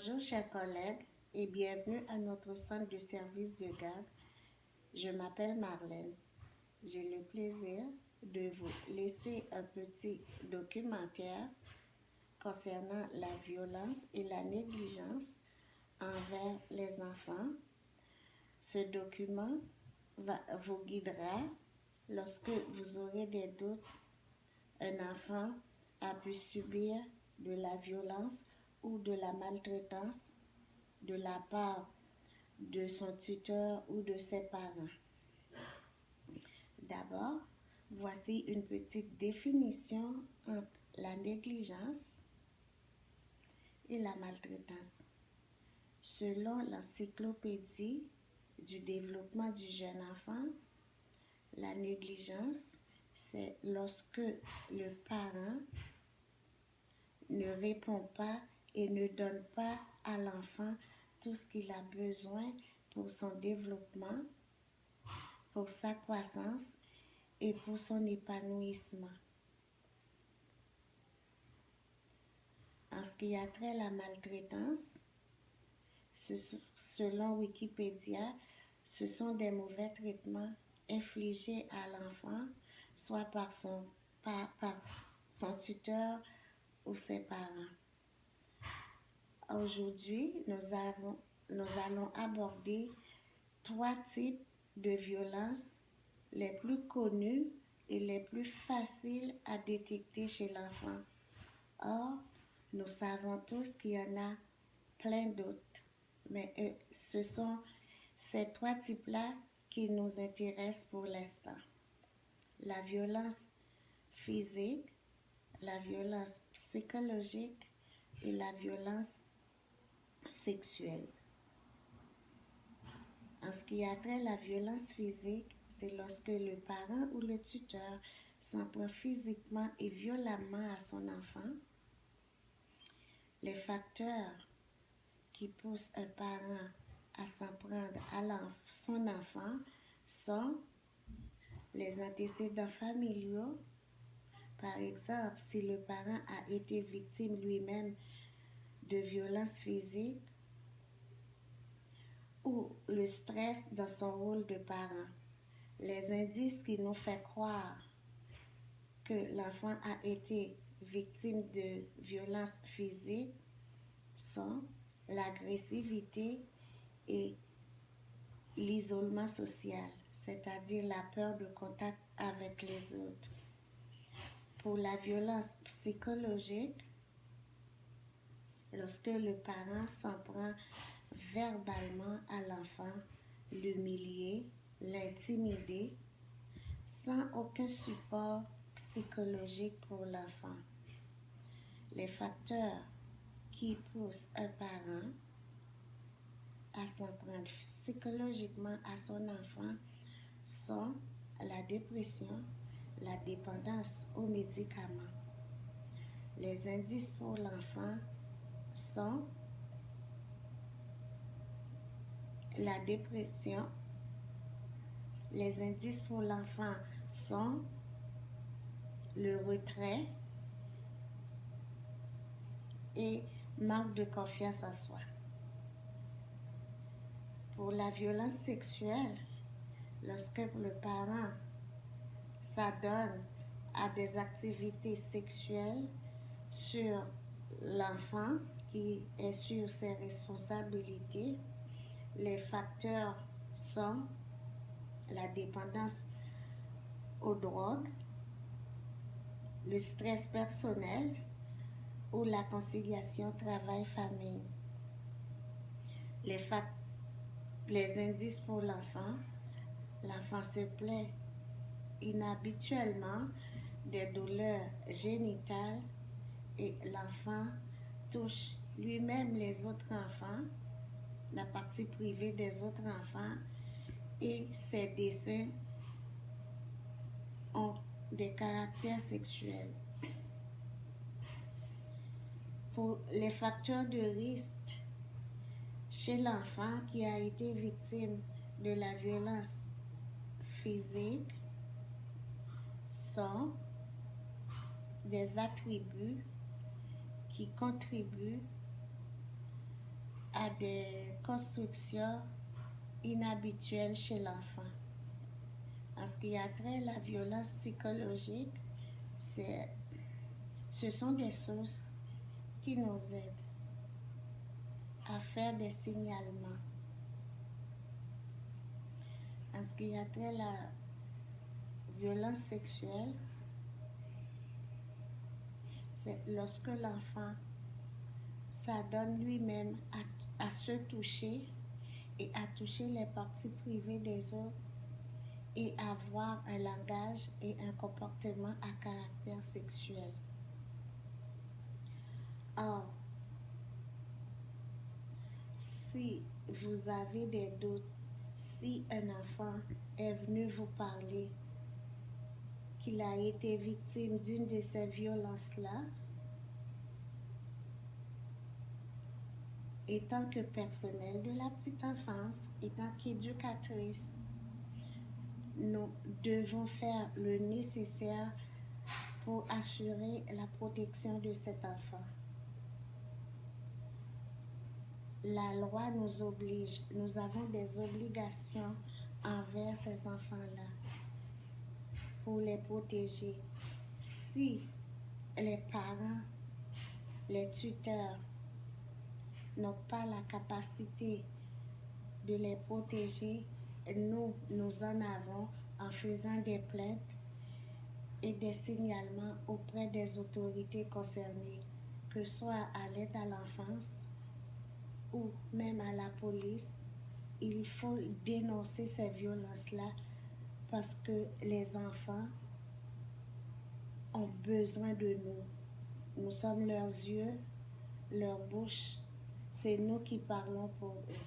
Bonjour chers collègues et bienvenue à notre centre de service de garde. Je m'appelle Marlène. J'ai le plaisir de vous laisser un petit documentaire concernant la violence et la négligence envers les enfants. Ce document vous guidera lorsque vous aurez des doutes. Un enfant a pu subir de la violence ou de la maltraitance de la part de son tuteur ou de ses parents. D'abord, voici une petite définition entre la négligence et la maltraitance. Selon l'encyclopédie du développement du jeune enfant, la négligence, c'est lorsque le parent ne répond pas et ne donne pas à l'enfant tout ce qu'il a besoin pour son développement, pour sa croissance et pour son épanouissement. En ce qui a trait à la maltraitance, selon Wikipédia, ce sont des mauvais traitements infligés à l'enfant, soit par son tuteur ou ses parents. Aujourd'hui, nous allons aborder 3 types de violences les plus connus et les plus faciles à détecter chez l'enfant. Or, nous savons tous qu'il y en a plein d'autres, mais ce sont ces 3 types-là qui nous intéressent pour l'instant. La violence physique, la violence psychologique et la violence sexuelle. En ce qui a trait à la violence physique, c'est lorsque le parent ou le tuteur s'en prend physiquement et violemment à son enfant. Les facteurs qui poussent un parent à s'en prendre à son enfant sont les antécédents familiaux. Par exemple, si le parent a été victime lui-même de violences physiques, ou le stress dans son rôle de parent. Les indices qui nous font croire que l'enfant a été victime de violences physiques sont l'agressivité et l'isolement social, c'est-à-dire la peur de contact avec les autres. Pour la violence psychologique, lorsque le parent s'en prend verbalement à l'enfant, l'humilier, l'intimider, sans aucun support psychologique pour l'enfant. Les facteurs qui poussent un parent à s'en prendre psychologiquement à son enfant sont la dépression, la dépendance aux médicaments. Les indices pour l'enfant sont la dépression. Les indices pour l'enfant sont le retrait et manque de confiance en soi. Pour la violence sexuelle, lorsque le parent s'adonne à des activités sexuelles sur l'enfant qui est sur ses responsabilités, les facteurs sont la dépendance aux drogues, le stress personnel ou la conciliation travail-famille. Les indices pour l'enfant se plaint inhabituellement des douleurs génitales et l'enfant touche lui-même les autres enfants, la partie privée des autres enfants, et ses dessins ont des caractères sexuels. Pour les facteurs de risque chez l'enfant qui a été victime de la violence physique sont des attributs qui contribuent à des constructions inhabituelles chez l'enfant. En ce qui a trait à la violence psychologique, ce sont des sources qui nous aident à faire des signalements. En ce qui a trait à la violence sexuelle, c'est lorsque l'enfant s'adonne lui-même à se toucher et à toucher les parties privées des autres et avoir un langage et un comportement à caractère sexuel. Or, si vous avez des doutes, si un enfant est venu vous parler qu'il a été victime d'une de ces violences-là, et tant que personnel de la petite enfance, et tant qu'éducatrice, nous devons faire le nécessaire pour assurer la protection de cet enfant. La loi nous oblige, nous avons des obligations envers ces enfants-là pour les protéger. Si les parents, les tuteurs n'ont pas la capacité de les protéger, nous en avons en faisant des plaintes et des signalements auprès des autorités concernées, que ce soit à l'aide à l'enfance ou même à la police. Il faut dénoncer ces violences-là parce que les enfants ont besoin de nous. Nous sommes leurs yeux, leur bouche. C'est nous qui parlons pour eux.